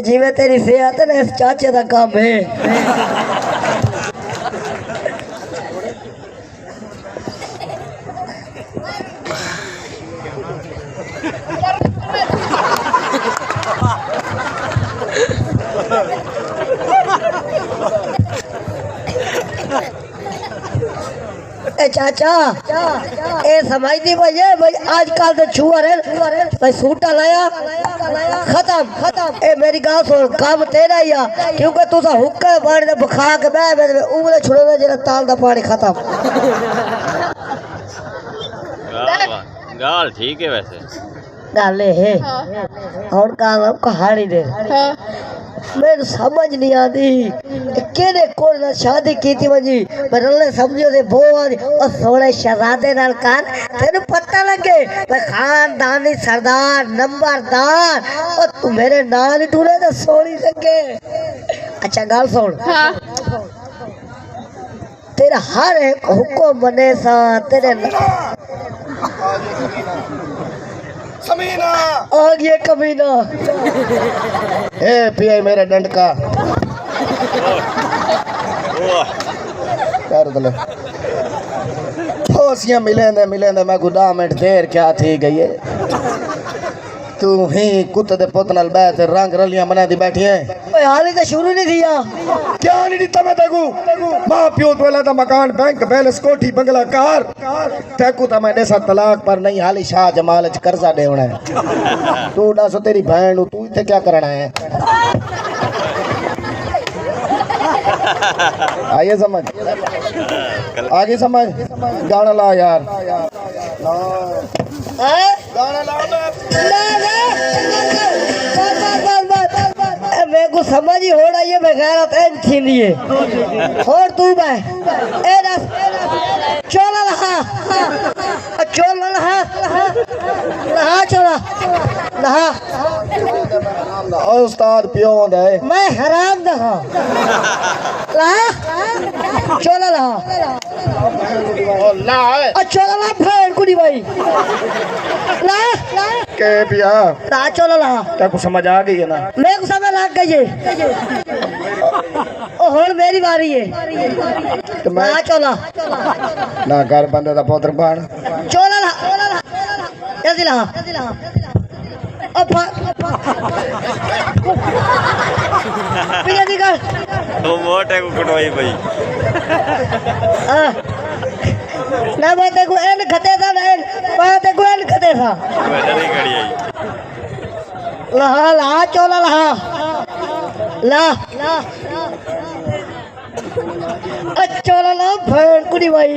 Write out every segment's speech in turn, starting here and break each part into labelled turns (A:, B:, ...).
A: जिਵੇਂ तेरी सेहत है ना इस चाचे का काम है। चाचा ए समझती भाई आजकल तो छुअर है भाई सूटा लाया खत्म ए मेरी गाल सुन काम तेरा ही आ क्योंकि तुसा हुक्के पानी दे बखा के बह उंगले छुड़े जेड़ा ताल दा पानी खत्म।
B: गाल ठीक है वैसे
A: गाल है और काम कहानी दे मेरे समझ नहीं आती केने कोल ना शादी की थी वजी बरले समझो दे बोल और सोने शहजादे नाल कान तेरे पता लगे मैं खानदानी सरदार नंबरदार और तू मेरे नाल ही टूरे तो सोनी लगे। अच्छा गाल सुन तेरा हर एक हुक्म मने सा तेरे
C: समीना
A: आ गया कमीना
C: ए पिया मेरे डंड का कर दले ठोसियां मिलेंदे मैं गुदा मिनट देर क्या थी गई है तू ही कुत्ते दे पुत नाल बैठ रंग रलियां बना दी बैठी है
A: हाल तो शुरू नहीं दिया
C: क्या नहीं दिता मैं तेकू मां प्यो वाला दा मकान बैंक बैलेंस कोठी बंगला कार तेकू तो मैंने सा तलाक पर नहीं हाली शाह जमाल च कर्जा देना है तू दस तेरी बहन तू इथे क्या करना है आइए समझ आगे समझ गाना ला यार गाना ला
A: मैं को समझ ही हो रही है मैं गैरत एन थी लिए और तू मैं ए रस चोला लहा चोला लहा
C: उस्ताद पियो दे
A: मैं हराम दहा लहा चोला लहा चोला ला फेर कुड़ी भाई ला
C: के पिया
A: ला चोला लहा
C: तेको समझ आ गई है ना
A: मैं को समझ लग गई है ओ हुन मेरी बारी है
C: तो मैं
A: चोला
C: ना घर बंदे दा पुत्र बन
A: चोला ला जल्दी ला पिया दी कर
B: तो मोटे को कटवाई भाई
A: ना मैं तेको एन खते था ना मैं तेको एन खते था
B: वैसे नहीं खड़ी आई
A: लहा ला चोला लहा ला चोला ला भेड़ कुड़ी भाई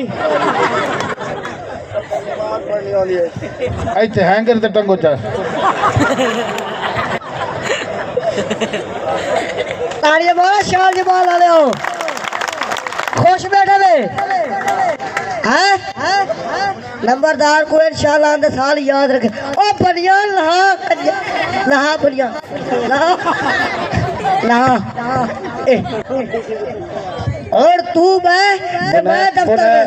C: ऐसे हैंगर ते टंगो चा
A: ताड़ियां मारो शाल जमाल वाले हो खुश बैठे वे हैं नंबरदार को इंशाल्लाह आंदे साल याद रखे ओ बनियान लहा बनियान लहा और तू मैं दफ्तर